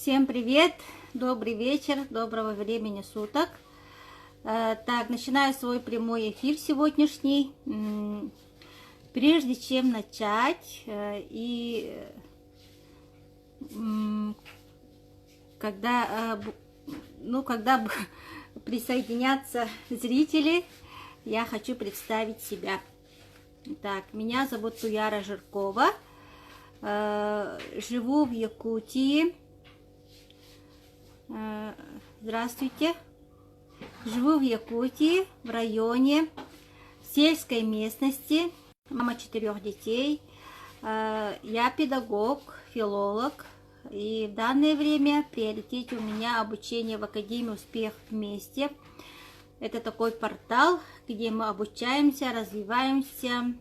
Всем привет, добрый вечер, доброго времени суток. Так, начинаю свой прямой эфир сегодняшний. Прежде чем начать, когда присоединятся зрители, я хочу представить себя. Так, меня зовут Туяра Жиркова, живу в Якутии. Здравствуйте. Живу в Якутии, в районе сельской местности. Мама 4 детей. Я педагог, филолог. И в данное время в приоритете у меня обучение в Академии «Успех вместе». Это такой портал, где мы обучаемся, развиваемся.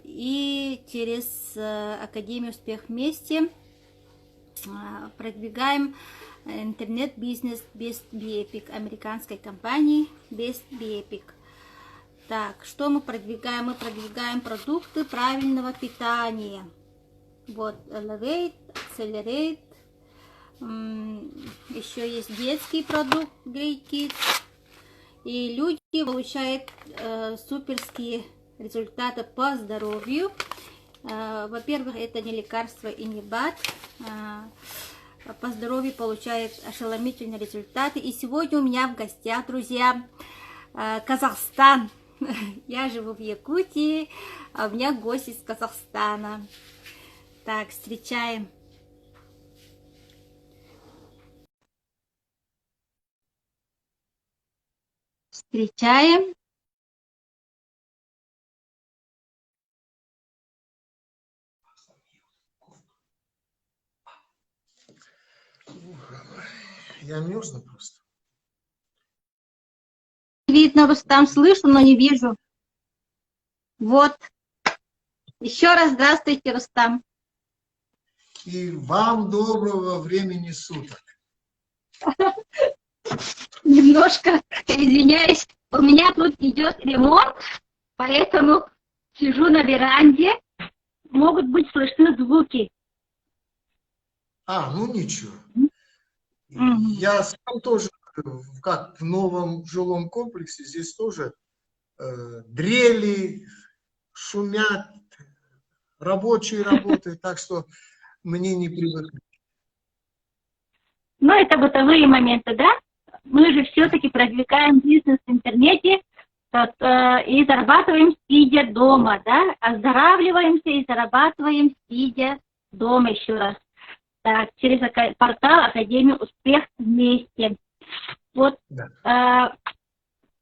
И через Академию «Успех вместе» продвигаем интернет-бизнес Best Be Epic, американской компании Best Be Epic. Так, что мы продвигаем? Мы продвигаем продукты правильного питания. Вот, Elevate, Accelerate. Еще есть детский продукт Great Kids. И люди получают суперские результаты по здоровью. Во-первых, это не лекарство и не БАД. По здоровью получают ошеломительные результаты. И сегодня у меня в гостях, друзья, Казахстан. Я живу в Якутии, а у меня гость из Казахстана. Так, встречаем. Встречаем. Я мерзну просто. Видно, Рустам, слышу, но не вижу. Вот. Еще раз здравствуйте, Рустам. И вам доброго времени суток. Немножко извиняюсь. У меня тут идет ремонт, поэтому сижу на веранде. Могут быть слышны звуки. Ну ничего. Я сам тоже, как в новом жилом комплексе, здесь тоже дрели, шумят, рабочие работают, так что мне не привыкнуть. Но это бытовые моменты, да? Мы же все-таки продвигаем бизнес в интернете и зарабатываем, сидя дома, да? Оздоравливаемся и зарабатываем, сидя дома, еще раз. Так, через портал Академии «Успех вместе». Вот. Да.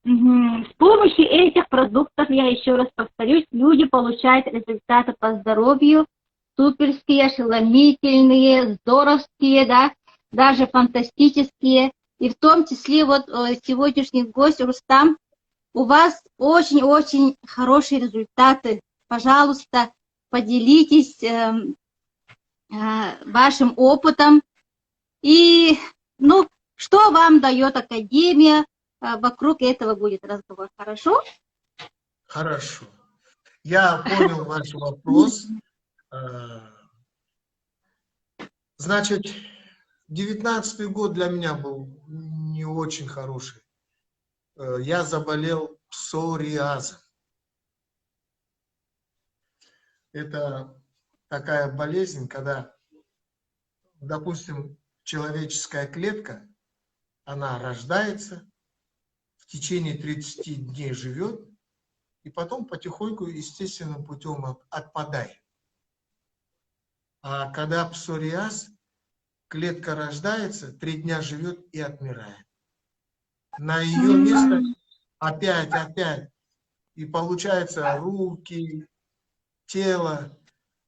С помощью этих продуктов, я еще раз повторюсь, люди получают результаты по здоровью, суперские, ошеломительные, здоровские, да, даже фантастические. И в том числе вот сегодняшний гость Рустам, у вас очень-очень хорошие результаты. Пожалуйста, поделитесь вашим опытом. И, что вам дает Академия? Вокруг этого будет разговор. Хорошо? Хорошо. Я понял ваш вопрос. Значит, 19-й год для меня был не очень хороший. Я заболел псориазом. Это такая болезнь, когда, допустим, человеческая клетка, она рождается, в течение 30 дней живет, и потом потихоньку естественным путем отпадает. А когда псориаз, клетка рождается, 3 дня живет и отмирает. На ее место опять. И получается руки, тело,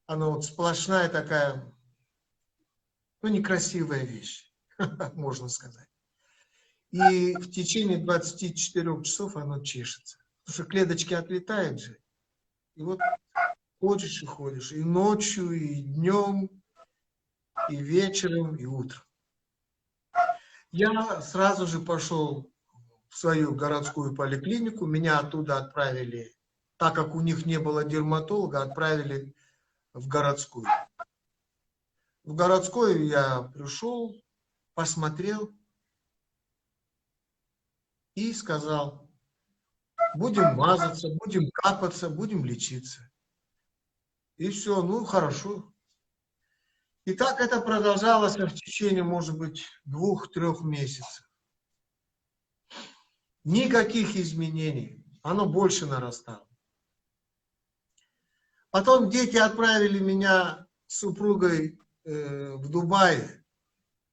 оно вот сплошная такая, некрасивая вещь, можно сказать. И в течение 24 часов оно чешется. Потому что клеточки отлетают же. И вот ходишь и ходишь. И ночью, и днем, и вечером, и утром. Я сразу же пошел в свою городскую поликлинику. Меня оттуда отправили, так как у них не было дерматолога, отправили в городскую. В городской я пришел, посмотрел и сказал, будем мазаться, будем капаться, будем лечиться. И все, ну хорошо. И так это продолжалось в течение, может быть, 2-3 месяцев. Никаких изменений. Оно больше нарастало. Потом дети отправили меня с супругой в Дубай,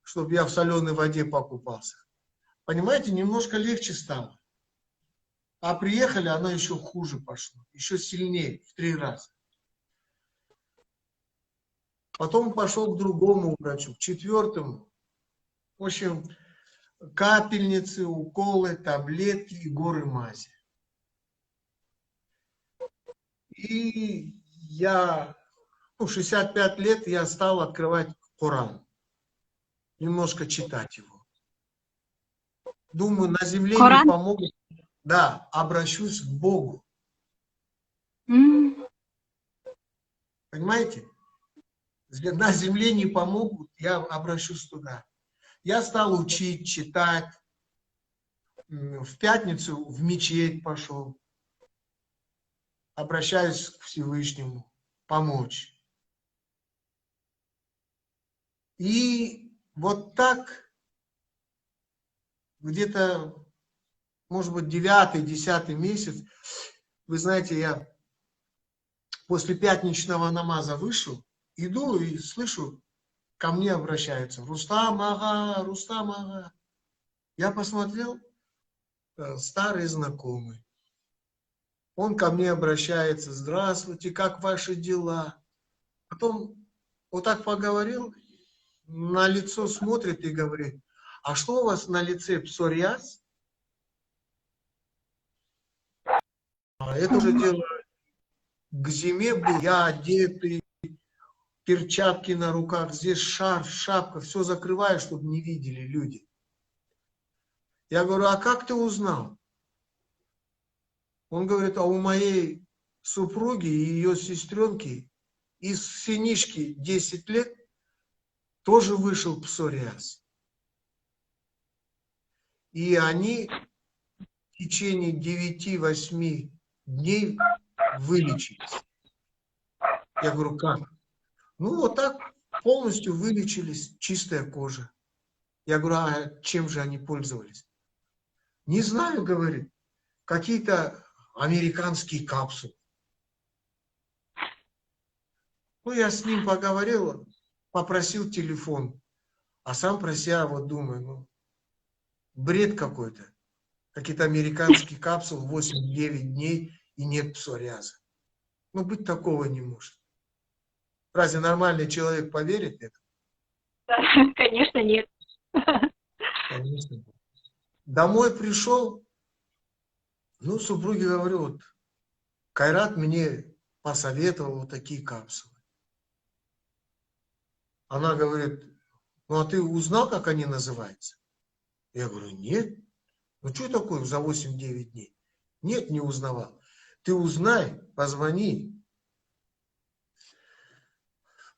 чтобы я в соленой воде покупался. Понимаете, немножко легче стало. А приехали, оно еще хуже пошло. Еще сильнее, в 3 раза. Потом пошел к другому врачу, к 4-му. В общем, капельницы, уколы, таблетки и горы мази. И я, 65 лет, я стал открывать Коран. Немножко читать его. Думаю, на земле Коран? не помогут. Да, обращусь к Богу. Понимаете? На земле не помогут, я обращусь туда. Я стал учить, читать. В пятницу в мечеть пошел. Обращаюсь к Всевышнему помочь. И вот так, где-то, может быть, 9-10 месяц, вы знаете, я после пятничного намаза вышел, иду и слышу, ко мне обращаются. Рустам ага, Рустам ага. Я посмотрел, старый знакомый. Он ко мне обращается, здравствуйте, как ваши дела? Потом вот так поговорил, на лицо смотрит и говорит, а что у вас на лице, псориаз? А это уже дело к зиме был, я одетый, перчатки на руках, здесь шарф, шапка, все закрываю, чтобы не видели люди. Я говорю, а как ты узнал? Он говорит, а у моей супруги и ее сестренки из сынишки 10 лет тоже вышел псориаз. И они в течение 9-8 дней вылечились. Я говорю, как? Ну, вот так полностью вылечились, чистая кожа. Я говорю, а чем же они пользовались? Не знаю, говорит, какие-то американские капсулы. Ну, я с ним поговорил, попросил телефон, а сам про себя вот думаю, ну, бред какой-то. Какие-то американские капсулы, 8-9 дней и нет псориаза. Ну, быть такого не может. Разве нормальный человек поверит в это? Конечно, нет. Конечно. Домой пришел, ну, супруге говорю, вот, Кайрат мне посоветовал вот такие капсулы. Она говорит, ну, а ты узнал, как они называются? Я говорю, нет. Ну, что такое за 8-9 дней? Нет, не узнавал. Ты узнай, позвони.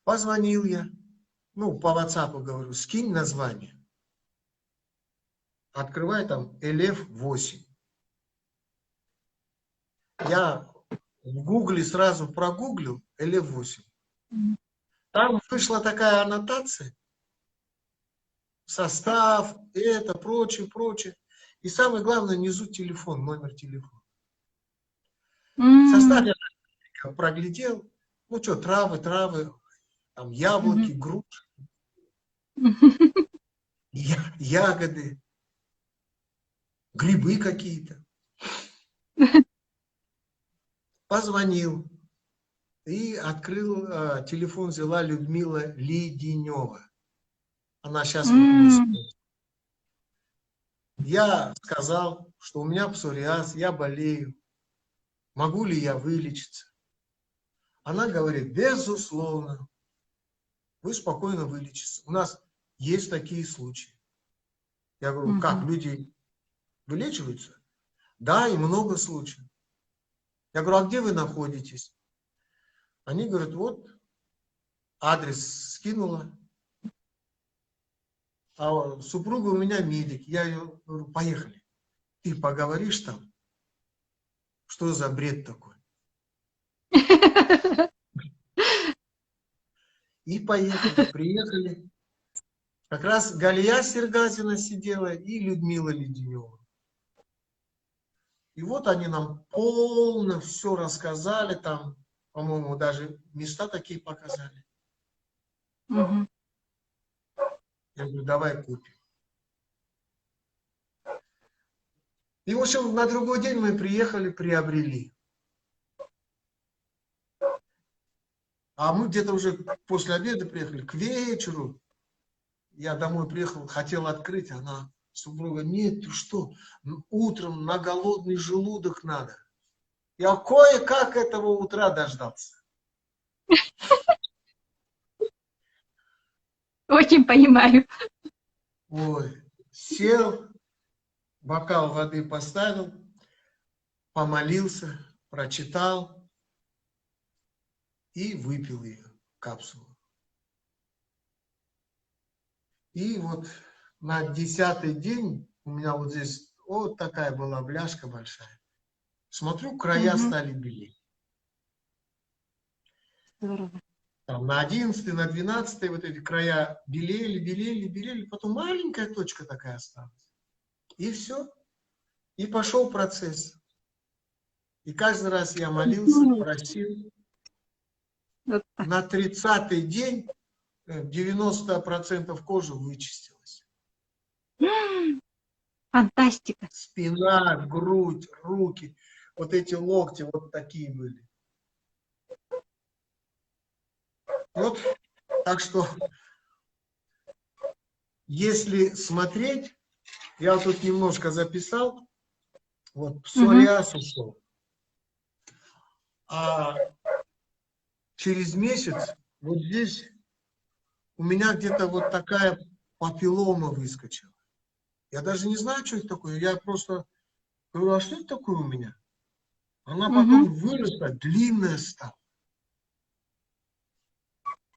Позвонил я. Ну, по WhatsApp говорю, скинь название. Открывай там LF8. Я в Гугле сразу прогуглил LF8. Там вышла такая аннотация. Состав, это, прочее, прочее. И самое главное, внизу телефон, номер телефона. Состав я проглядел. Ну что, травы, там яблоки, груши, ягоды, грибы какие-то. Позвонил и открыл, телефон взяла Людмила Леденева. Она сейчас в Москве. Я сказал, что у меня псориаз, я болею. Могу ли я вылечиться? Она говорит, безусловно, вы спокойно вылечитесь. У нас есть такие случаи. Я говорю, как, люди вылечиваются? Да, и много случаев. Я говорю, а где вы находитесь? Они говорят, вот, адрес скинула. А супруга у меня медик. Я ее говорю, поехали. Ты поговоришь там, что за бред такой? И поехали, приехали. Как раз Галия Сергазина сидела и Людмила Леденева. И вот они нам полно все рассказали, там, по-моему, даже места такие показали. Мгм. Я говорю, давай купим. И, в общем, на другой день мы приехали, приобрели. А мы где-то уже после обеда приехали, к вечеру. Я домой приехал, хотел открыть, она, супруга, нет, ты что, утром на голодный желудок надо. Я кое-как этого утра дождался. Очень понимаю. Ой, сел, бокал воды поставил, помолился, прочитал и выпил ее, капсулу. И вот на 10-й день у меня вот здесь вот такая была бляшка большая. Смотрю, края Мгм. стали белеть. Здорово. Там на 11-й, на 12-й вот эти края белели, белели, белели. Потом маленькая точка такая осталась. И все. И пошел процесс. И каждый раз я молился, Мгм. просил. Вот так. На 30-й день 90% кожи вычистилось. Фантастика. Спина, грудь, руки. Вот эти локти вот такие были. Вот, так что, если смотреть, я тут немножко записал, вот псориаз ушел, а через месяц вот здесь у меня где-то вот такая папиллома выскочила. Я даже не знаю, что это такое, я просто говорю, а что это такое у меня? Она Мгм. потом выросла, длинная стала,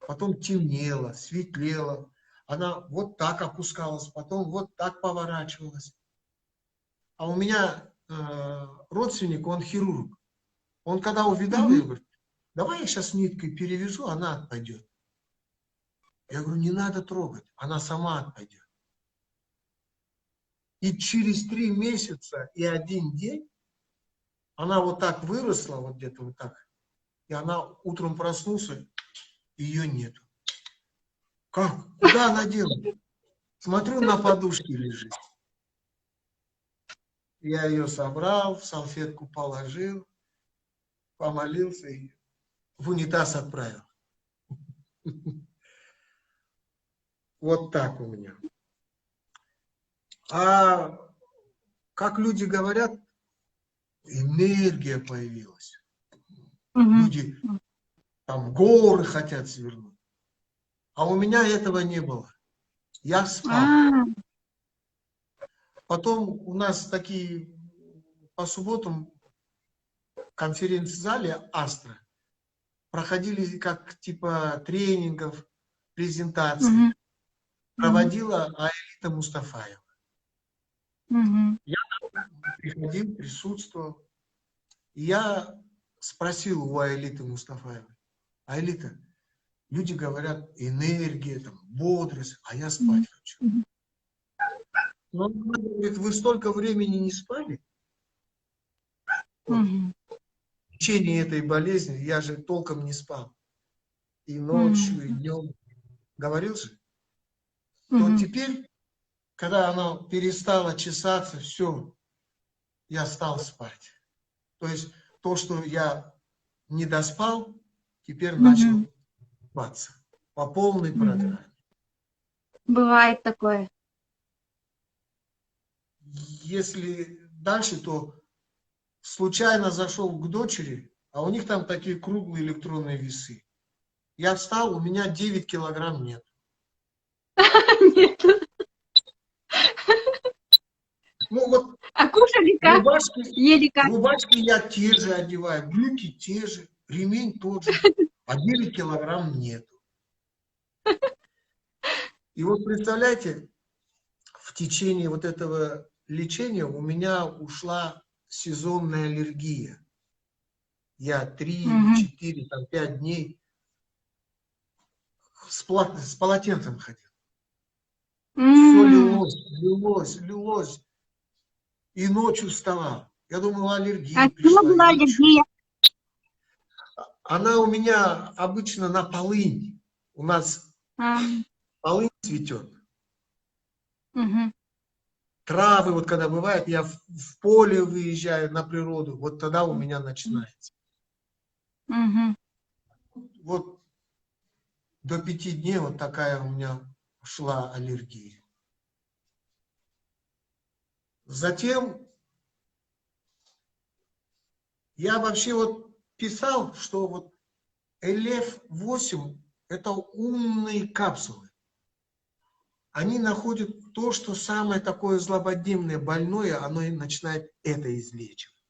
потом темнела, светлела, она вот так опускалась, потом вот так поворачивалась. А у меня родственник, он хирург. Он когда увидал ее, Мгм. говорит, давай я сейчас ниткой перевяжу, она отпадет. Я говорю, не надо трогать, она сама отпадет. И через 3 месяца и 1 день она вот так выросла, вот где-то вот так. И она утром проснулся, ее нету. Как? Куда она делась? Смотрю, на подушке лежит. Я ее собрал, в салфетку положил, помолился и в унитаз отправил. Вот так у меня. А как люди говорят, энергия появилась. Мгм. Люди там горы хотят свернуть. А у меня этого не было. Я спал. А, Потом у нас такие по субботам в конференц-зале Астра проходили как типа тренингов, презентаций. мгм. Мгм. Проводила Аэлита Мустафаева. Мгм. Я приходил, присутствовал. И я спросил у Аэлиты Мустафаевой, Аэлита, люди говорят, энергия, там, бодрость, а я спать Мгм. хочу. Мгм. Но она говорит, вы столько времени не спали? Вот. Мгм. В течение этой болезни я же толком не спал. И ночью, и Мгм. днем. Говорил же. То Мгм. теперь, когда она перестала чесаться, все, я стал спать. То есть то, что я не доспал, теперь Мгм. начал спаться по полной Мгм. программе. Бывает такое. Если дальше, то случайно зашел к дочери, а у них там такие круглые электронные весы. Я встал, у меня 9 килограмм нет. Нет. Ну вот А кушали как? рубашки, Ели как? рубашки я те же одеваю, брюки те же, ремень тот же, а 9 килограмм нету. И вот представляете, в течение вот этого лечения у меня ушла сезонная аллергия. Я 3 или 4, там, 5 дней с полотенцем ходил. Все лилось. И ночью вставал. Я думал, аллергия А чему пришла. была аллергия? Она у меня обычно на полынь. У нас полынь цветет. Мгм. Травы, вот когда бывает, я в поле выезжаю на природу, вот тогда у меня начинается. Мгм. Вот до 5 дней вот такая у меня шла аллергия. Затем я вообще вот писал, что вот LF8 это умные капсулы. Они находят то, что самое такое злободневное, больное, оно и начинает это излечивать.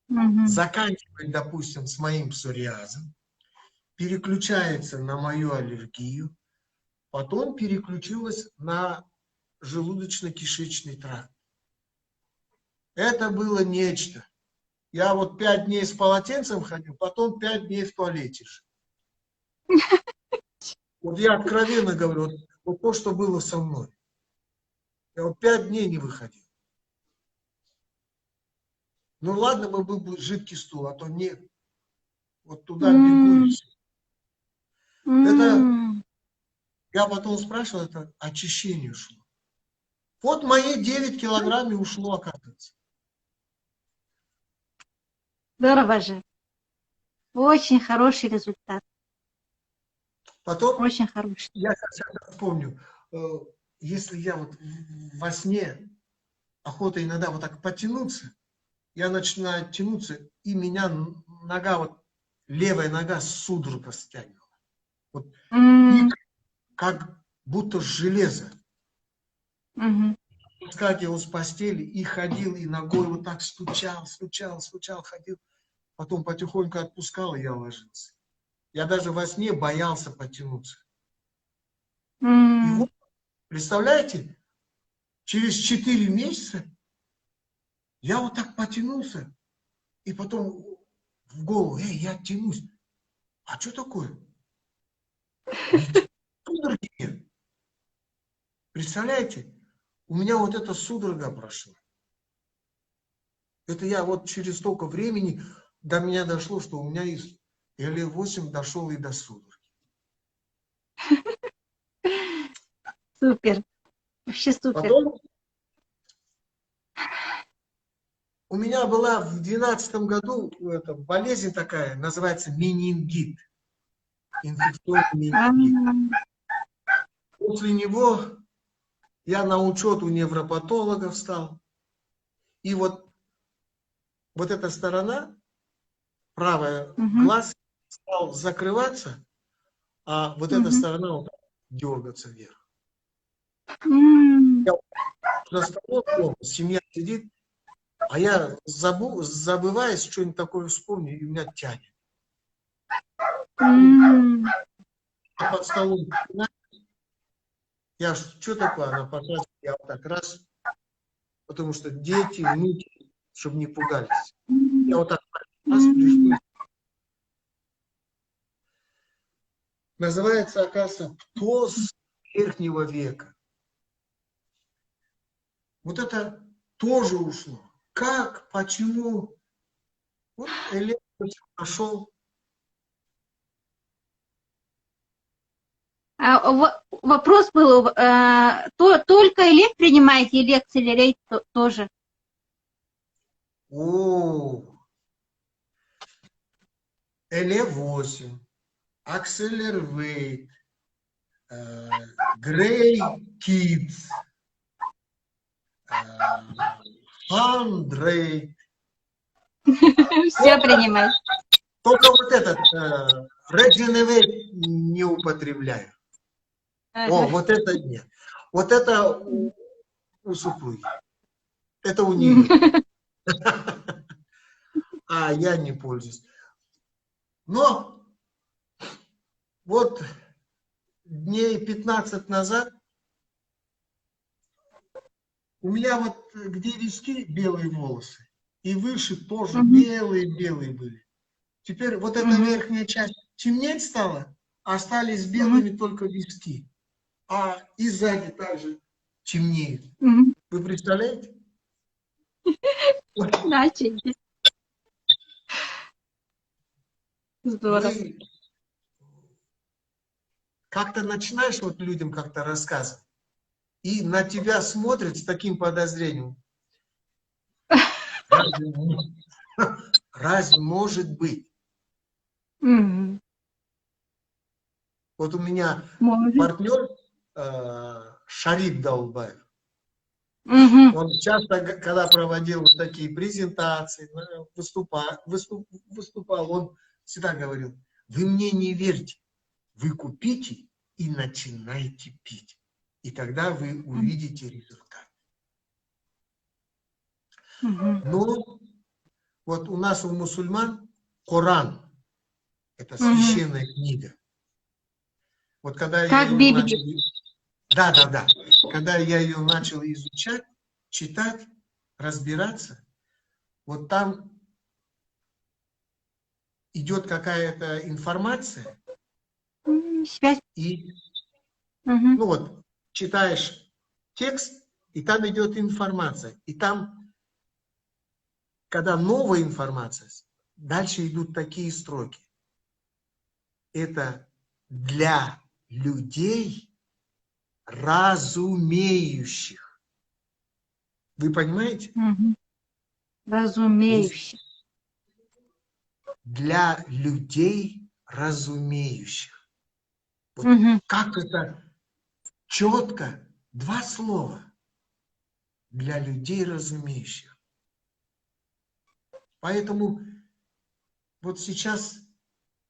Мгм. Заканчивает, допустим, с моим псориазом, переключается на мою аллергию, потом переключилась на желудочно-кишечный тракт. Это было нечто. Я вот 5 дней с полотенцем ходил, потом 5 дней в туалете жил. Вот я откровенно говорю, вот то, что было со мной. Я вот 5 дней не выходил. Ну ладно, бы был бы жидкий стул, а то нет. Вот туда бегу и все. Это, я потом спрашивал, это очищение шло. Вот мои 9 килограмм и ушло, оказывается. Здорово же. Очень хороший результат. Потом, Очень хороший. я сейчас вспомню, если я вот во сне охота иногда вот так потянуться, я начинаю тянуться, и меня нога, вот левая нога судорога стягивала. Вот, и как будто железо. Мгм. Вскакивал с постели и ходил, и ногой вот так стучал, ходил. Потом потихоньку отпускал, и я ложился. Я даже во сне боялся потянуться. И вот, представляете, через 4 месяца я вот так потянулся, и потом в голову, я тянусь. А что такое? Судороги нет. Представляете? У меня вот эта судорога прошла. Это я вот через столько времени до меня дошло, что у меня из LF8 дошел и до судороги. Супер. Вообще супер. Потом у меня была в 2012 году болезнь такая, называется менингит. Инфекционный менингит. После него я на учет у невропатолога встал. И вот эта сторона, правая глаз, стал закрываться, а вот эта сторона вот дергаться вверх. Я за столом дома, семья сидит, а я забываюсь, что-нибудь такое вспомню, и меня тянет. А под столом, я что такое, она показывает, я вот так раз, потому что дети, внуки, чтобы не пугались. Я вот так раз прижму. Называется, оказывается, птоз верхнего века. Вот это тоже ушло. Как, почему? Вот электрик пошел. Вопрос был, только элект принимаете или акселерейт тоже? LF8, Accelerate, Grey Kids, Handray. Все принимаешь. Только вот этот Regenerate не употребляю. О, вот это нет. Вот это у супруги. Это у нее. А я не пользуюсь. Но вот дней 15 назад У меня вот где виски белые волосы, и выше тоже Мгм. белые-белые были. Теперь вот эта Мгм. верхняя часть темнеть стала, остались Мгм. белыми только виски. А и сзади также темнеет. Мгм. Вы представляете? Иначе. Здорово. Мы как-то начинаешь вот людям как-то рассказывать, и на тебя смотрят с таким подозрением. Разве, разве может быть? Мгм. Вот у меня Может. партнер Шариб Даулбаев, Мгм. он часто, когда проводил вот такие презентации, выступал, он всегда говорил, вы мне не верьте, вы купите и начинайте пить. И тогда вы увидите результат. Мгм. Но вот у нас у мусульман Коран, это Мгм. священная книга. Вот когда я Как ее Библия. начал, да, когда я ее начал изучать, читать, разбираться, вот там идет какая-то информация, Связь. и, Мгм. ну вот, читаешь текст, и там идет информация. И там, когда новая информация, дальше идут такие строки. Это для людей, разумеющих. Вы понимаете? Мгм. То есть Разумеюще. для людей, разумеющих. Вот Мгм. как это четко, два слова. Для людей, разумеющих. Поэтому вот сейчас,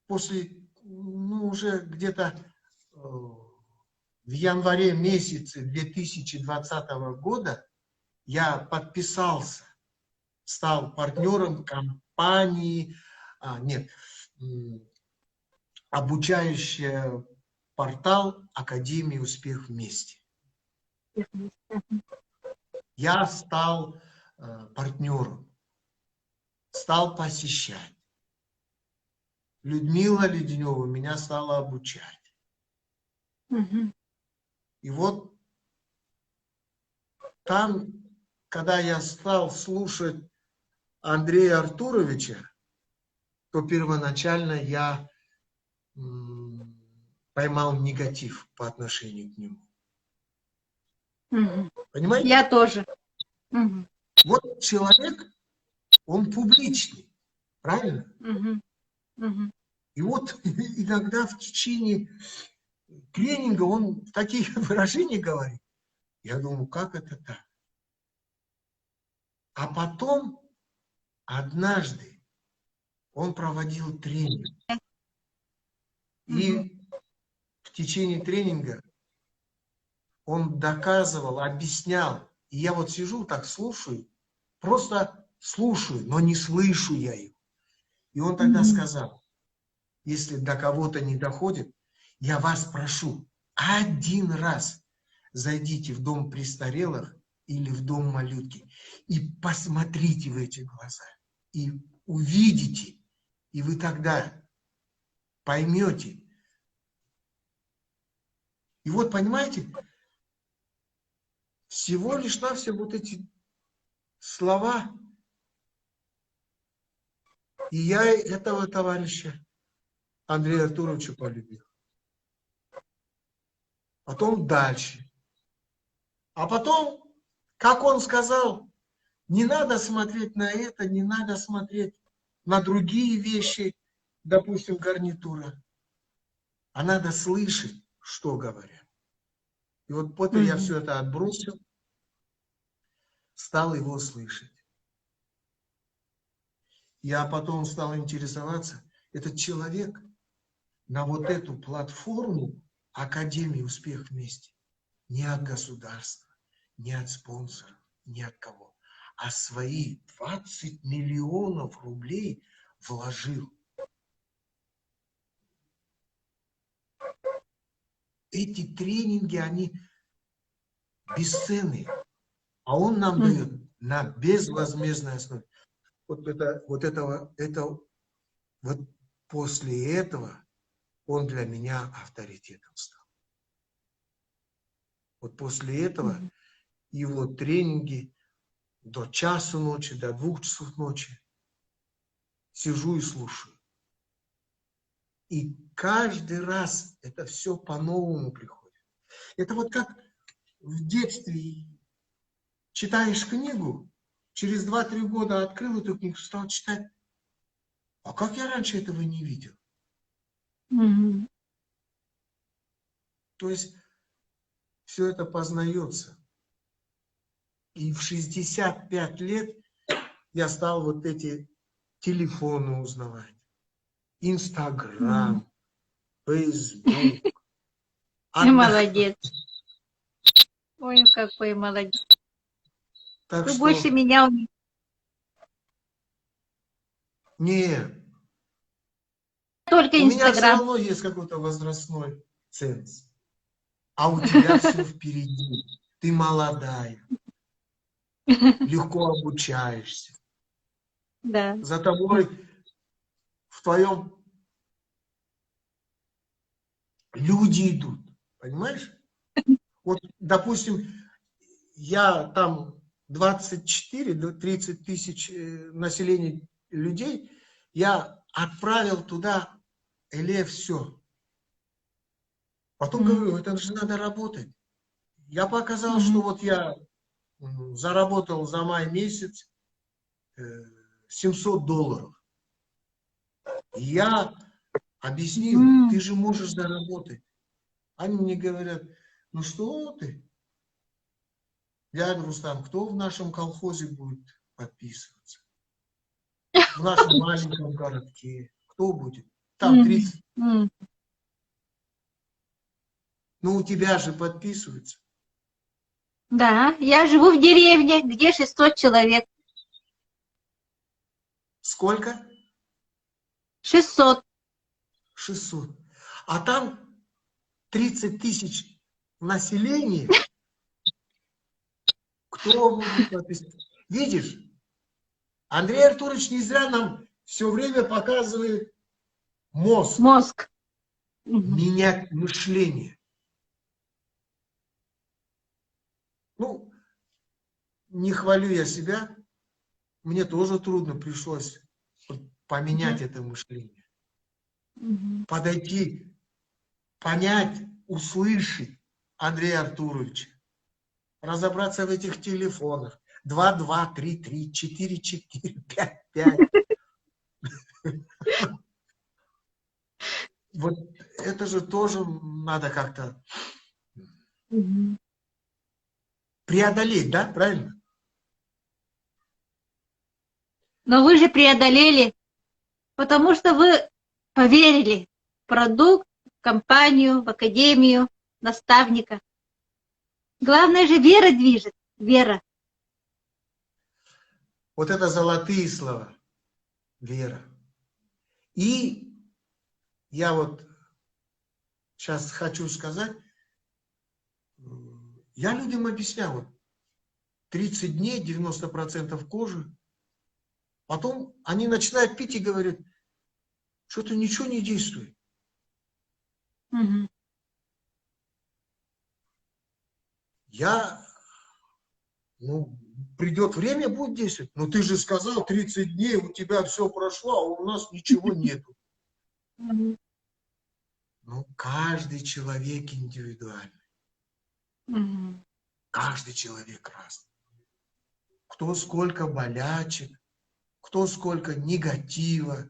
после, ну, уже где-то в январе месяце 2020 года я подписался, стал партнером компании, нет, обучающая портал Академии Успех вместе. Я стал партнером, стал посещать. Людмила Леденева меня стала обучать. Мгм. И вот там, когда я стал слушать Андрея Артуровича, то первоначально я поймал негатив по отношению к нему. Мгм. Понимаете? Я тоже. Мгм. Вот человек, он публичный, правильно? Мгм. Мгм. И вот иногда в течение тренинга он такие выражения говорит. Я думаю, как это так? А потом однажды он проводил тренинг. Мгм. И в течение тренинга он доказывал, объяснял. И я вот сижу, так слушаю, просто слушаю, но не слышу я его. И он тогда Мгм. сказал, если до кого-то не доходит, я вас прошу, один раз зайдите в дом престарелых или в дом малютки и посмотрите в эти глаза. И увидите, и вы тогда поймете. И вот, понимаете, всего лишь навсего вот эти слова. И я этого товарища Андрея Артуровича полюбил. Потом дальше. А потом, как он сказал, не надо смотреть на это, не надо смотреть на другие вещи, допустим, гарнитура, а надо слышать, что говорят. И вот после я Мгм. все это отбросил, стал его слышать. Я потом стал интересоваться, этот человек на вот эту платформу Академии Успех вместе не от государства, не от спонсоров, ни от кого, а свои 20 миллионов рублей вложил. Эти тренинги, они бесценные. А он нам дает на безвозмездной основе. Вот после этого он для меня авторитетом стал. Вот после этого его тренинги до часу ночи, до 2 часов ночи сижу и слушаю. И каждый раз это все по-новому приходит. Это вот как в детстве читаешь книгу, через 2-3 года открыл эту книгу, стал читать. А как я раньше этого не видел? То есть все это познается. И в 65 лет я стал вот эти телефоны узнавать. Инстаграм, Фейсбук. Ты молодец. Ой, какой молодец. Так Ты что... больше меня умеешь. Нет. Только У меня все Инстаграм. равно есть какой-то возрастной ценз. А у тебя все впереди. Ты молодая. Легко обучаешься. Да. За тобой в твоем люди идут. Понимаешь? Вот, допустим, я там 24-30 тысяч населения людей, я отправил туда все. Потом говорю, это же надо работать. Я показал, что вот я заработал за май месяц $700. И я объяснил, ты же можешь заработать. Они мне говорят, ну что ты? Дядя Рустам, кто в нашем колхозе будет подписываться? В нашем маленьком городке. Кто будет? Там 30. Ну, у тебя же подписываются. Да, я живу в деревне, где 600 человек. Сколько? 600. 600. А там 30 тысяч населения. Кто будет подписываться? Видишь, Андрей Артурович не зря нам все время показывает мозг. Мозг. Менять мышление. Ну, не хвалю я себя. Мне тоже трудно пришлось поменять это мышление. Подойти, понять, услышать Андрея Артуровича. Разобраться в этих телефонах. 2, 2, 3, 3, 4, 4, 5, 5. Вот это же тоже надо как-то преодолеть, да? Правильно? Но вы же преодолели, потому что вы поверили в продукт, в компанию, в академию, наставника. Главное же вера движет. Вера. Вот это золотые слова. Вера. И я вот сейчас хочу сказать, я людям объясняю, вот 30 дней, 90% кожи, потом они начинают пить и говорят, что-то ничего не действует. Придет время, будет действовать. Но ты же сказал, 30 дней у тебя все прошло, а у нас ничего нету. Ну, каждый человек индивидуальный. Каждый человек разный. Кто сколько болячек, кто сколько негатива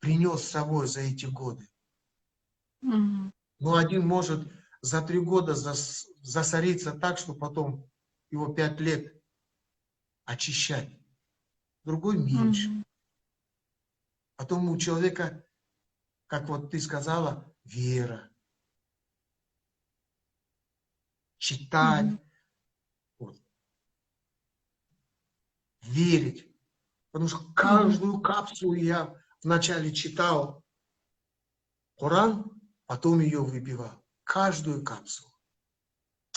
принес с собой за эти годы. Ну, один может за 3 года засориться так, что потом его 5 лет очищать. Другой меньше. Потом у человека, как вот ты сказала, вера. Читать. Вот. Верить. Потому что каждую капсулу я вначале читал Коран, потом ее выпивал. Каждую капсулу.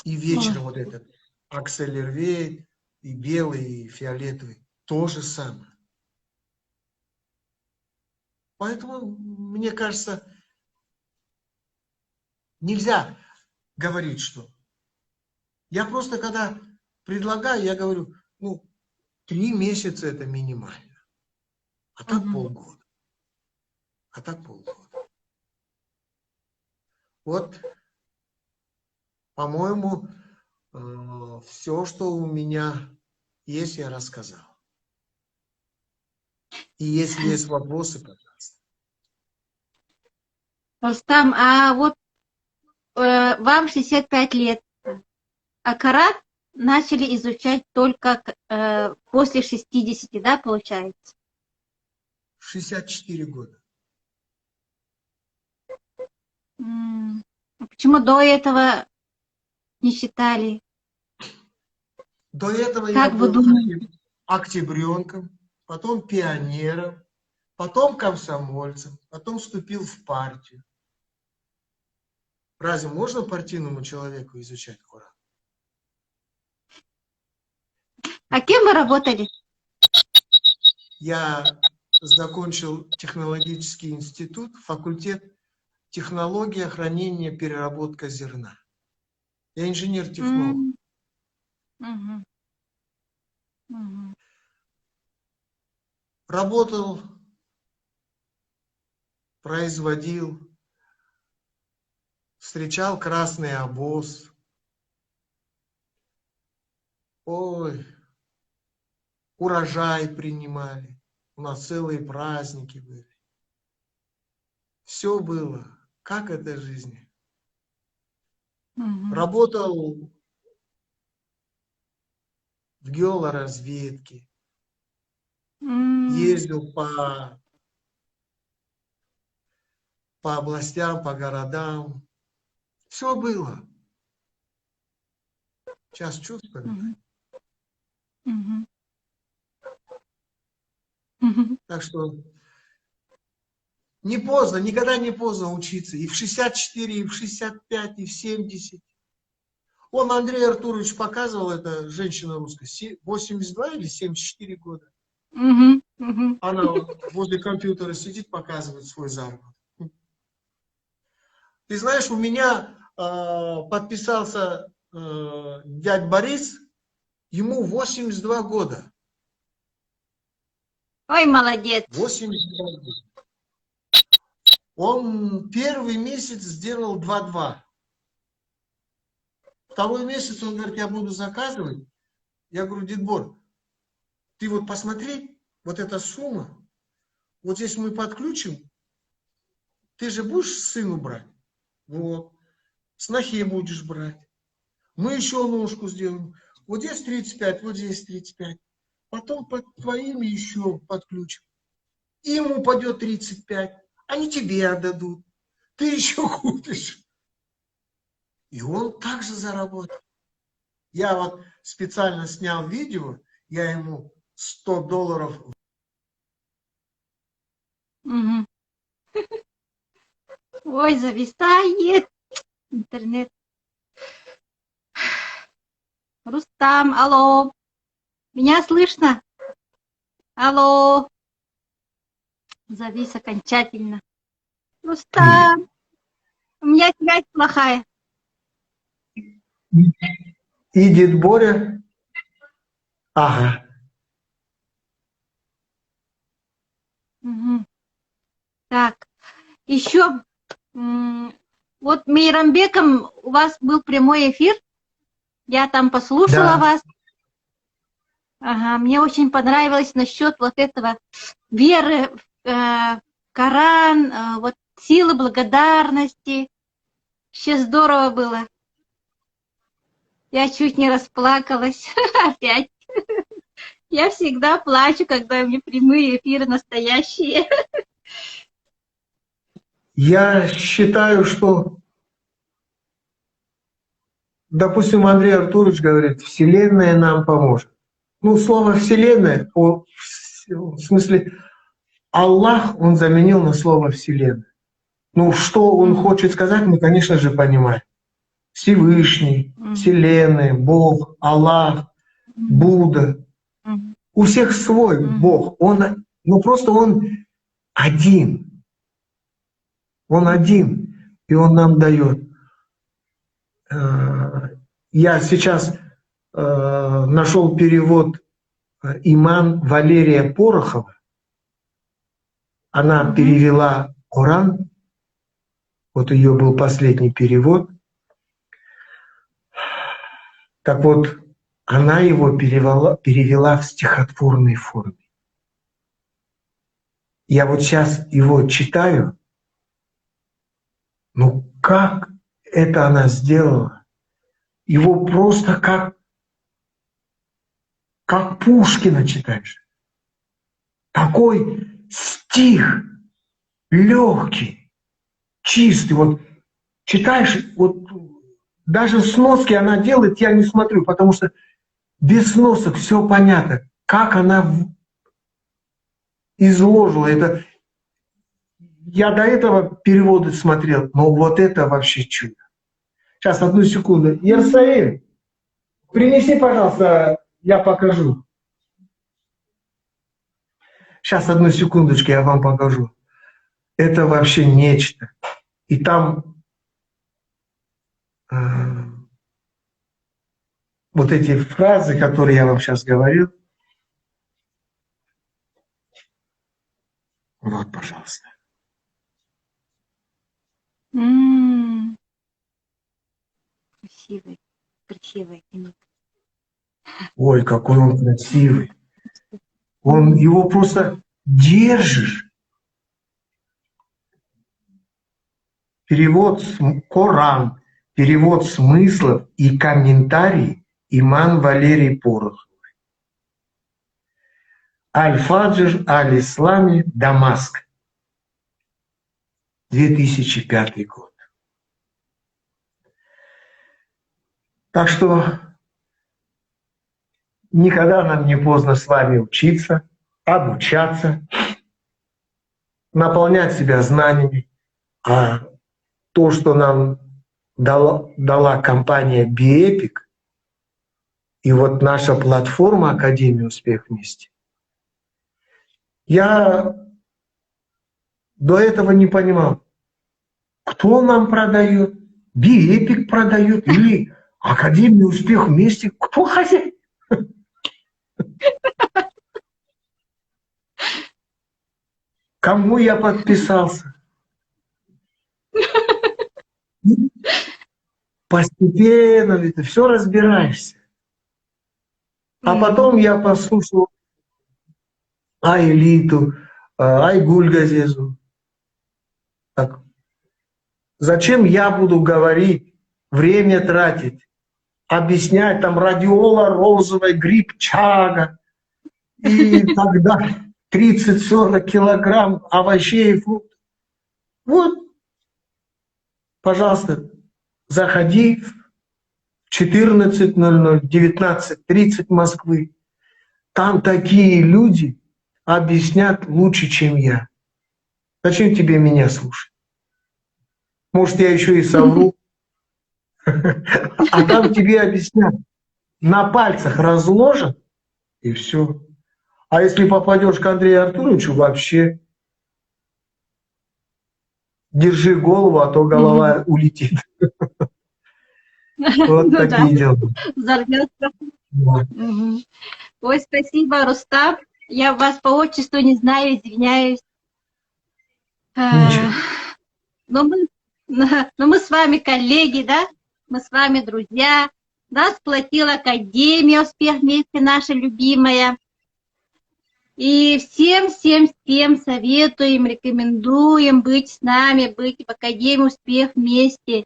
И вечером вот этот акселервейт, и белый, и фиолетовый, то же самое. Поэтому, мне кажется, нельзя говорить, что... Я просто, когда предлагаю, я говорю, ну, 3 месяца это минимально. А так полгода. А так полгода. Вот, по-моему, все, что у меня есть, я рассказал. И если есть вопросы, пожалуйста. Рустам, а вот вам 65 лет, а карат начали изучать только после 60, да, получается? 64 года. А почему до этого не считали? До этого я Как вы был думаете? октябренком, потом пионером, потом комсомольцем, потом вступил в партию. Разве можно партийному человеку изучать Коран? А кем вы работали? Я закончил технологический институт, факультет технология, хранения, переработка зерна. Я инженер-технолог. Работал, производил, встречал красный обоз. Ой, урожай принимали. У нас целые праздники были. Все было. Как это жизнь? Работал в геологоразведке. Ездил по областям, по городам. Все было. Сейчас чувствую. Так что не поздно, никогда не поздно учиться. И в 64, и в 65, и в 70. Он, Андрей Артурович, показывал, это женщина русская, 82 или 74 года. Она возле компьютера сидит, показывает свой заработок. Ты знаешь, у меня подписался дядь Борис, ему 82 года. Ой, молодец. 82 года. Он первый месяц сделал 2,2. Второй месяц он говорит, я буду заказывать. Я говорю, Дедбор, ты вот посмотри, вот эта сумма, вот здесь мы подключим, ты же будешь сыну брать? Вот. Снохе будешь брать. Мы еще ножку сделаем. Вот здесь 35, вот здесь 35. Потом под твоими еще подключим. Им упадет 35, они тебе отдадут. Ты еще купишь. И он также заработал. Я вот специально снял видео, я ему $100. Ой, зависает интернет. Рустам, алло. Меня слышно? Алло. Завис окончательно. Рустам, у меня связь плохая. И дед Боря. Ага. Так, еще вот Мейрамбеком у вас был прямой эфир. Я там послушала вас. Ага, мне очень понравилось насчет вот этого веры в Коран, вот силы благодарности. Вообще здорово было. Я чуть не расплакалась опять. Я всегда плачу, когда у меня прямые эфиры настоящие. Я считаю, что, допустим, Андрей Артурович говорит, Вселенная нам поможет. Ну, слово Вселенная, в смысле, Аллах, он заменил на слово Вселенная. Ну, что он хочет сказать, мы, конечно же, понимаем. Всевышний, Вселенная, Бог, Аллах, Будда. У всех свой Бог. Он, ну просто он один. Он один. И он нам дает. Я сейчас нашел перевод иман Валерия Порохова. Она перевела Коран. Вот ее был последний перевод. Так вот, она его перевела в стихотворной форме. Я вот сейчас его читаю. Ну как это она сделала? Его просто как Пушкина читаешь. Такой стих легкий, чистый. Вот читаешь, вот даже сноски она делает, я не смотрю, потому что без сносок все понятно. Как она изложила это. Я до этого переводы смотрел, но вот это вообще чудо. Сейчас, одну секунду. Ерсаэль, принеси, пожалуйста, я покажу. Сейчас, одну секундочку, я вам покажу. Это вообще нечто. И там вот эти фразы, которые я вам сейчас говорил. Вот, пожалуйста. Красивый, красивый. Ой, какой он красивый. Он его просто держишь. Перевод Коран, перевод смыслов и комментарий иман Валерий Порохов. Аль-Фаджр аль-Ислами, Дамаск. 2005 год. Так что никогда нам не поздно с вами учиться, обучаться, наполнять себя знаниями. А то, что нам дала компания Биэпик и вот наша платформа Академия Успех Вместе, я до этого не понимал, кто нам продает, Биэпик продает или Академия Успех Вместе, кто хозяин? Кому я подписался? Постепенно ты все разбираешься. А потом я послушал Айлиту, Айгуль Газезу. Так, зачем я буду говорить, время тратить, объяснять там радиола розовая, гриб чага и так далее. 30-40 килограмм овощей и фруктов. Вот, пожалуйста, заходи в 14:00, 19:30 Москвы. Там такие люди объяснят лучше, чем я. Зачем тебе меня слушать? Может, я еще и совру. А там тебе объяснят. На пальцах разложат, и все. А если попадешь к Андрею Артуровичу, вообще держи голову, а то голова улетит. Вот такие дела. Взорвется. Ой, спасибо, Рустам. Я вас по отчеству не знаю, извиняюсь. Но мы с вами коллеги, да? Мы с вами друзья. Нас сплотила Академия Успех Вместе, наша любимая. И всем советуем, рекомендуем быть с нами, быть в Академии Успех Вместе.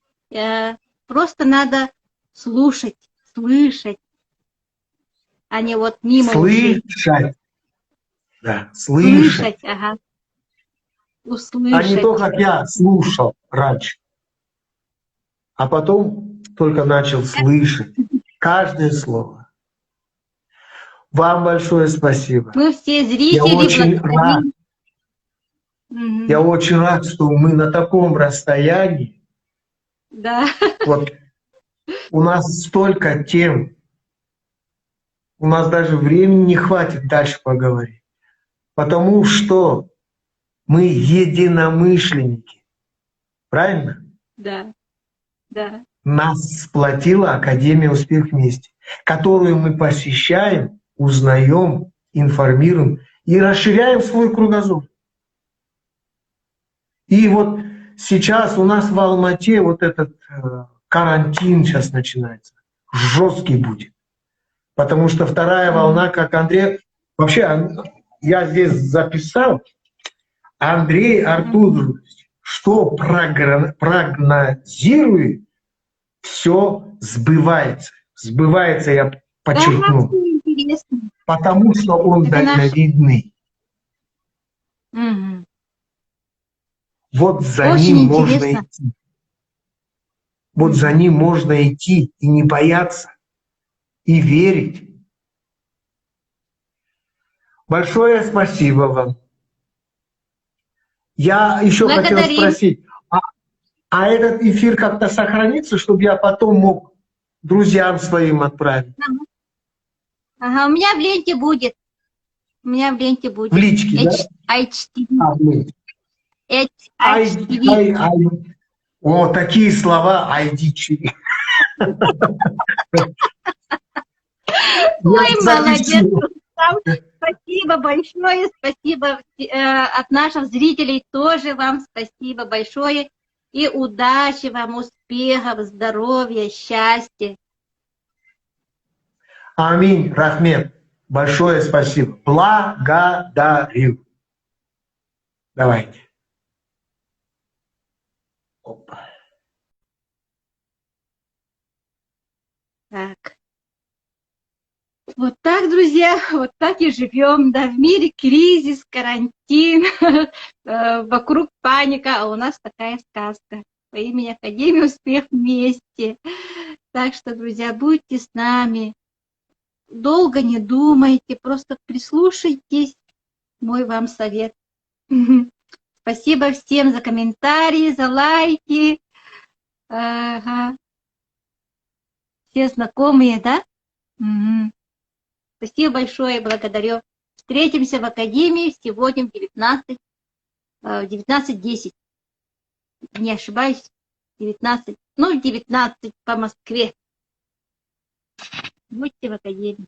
Просто надо слушать, слышать, а не вот мимо ушей. Слышать. Да, слышать. Ага. Услышать. А не то, как я слушал раньше. А потом только начал слышать каждое слово. Вам большое спасибо. Мы все зрители. Я очень рад. Я очень рад, что мы на таком расстоянии. Да. Вот У нас столько тем, у нас даже времени не хватит дальше поговорить. Потому что мы единомышленники. Правильно? Да, да. Нас сплотила Академия «Успех вместе», которую мы посещаем, узнаем, информируем и расширяем свой кругозор. И вот сейчас у нас в Алмате вот этот карантин сейчас начинается. Жесткий будет. Потому что вторая волна, как Андрей... Вообще, я здесь записал, Андрей Артурович, что прогнозирует, все сбывается. Сбывается, я Да, подчеркну. все интересно. Потому что он Это наш... дальновидный. Мгм. Вот за Очень ним можно интересно. идти. Вот за ним можно идти и не бояться, и верить. Большое спасибо вам. Я еще хотел Благодарим. спросить, а этот эфир как-то сохранится, чтобы я потом мог друзьям своим отправить? Ага, у меня в ленте будет. У меня в ленте будет. В личке, да? HTV. А, в ленте. HTV. О, такие слова IDC. Ой, молодец, Рустам. Спасибо большое. Спасибо от наших зрителей тоже вам спасибо большое. И удачи вам, успехов, здоровья, счастья. Аминь, Рахмет. Большое спасибо. Благодарю. Давайте. Опа. Так. Вот так, друзья, вот так и живем. Да, в мире кризис, карантин, вокруг паника, а у нас такая сказка по имени Академия «Успех вместе». Так что, друзья, будьте с нами. Долго не думайте, просто прислушайтесь. Мой вам совет. Спасибо всем за комментарии, за лайки. Ага. Все знакомые, да? Угу. Спасибо большое, благодарю. Встретимся в Академии сегодня в 19:10. Не ошибаюсь, 19, ну, 19 по Москве. Будьте в Академии.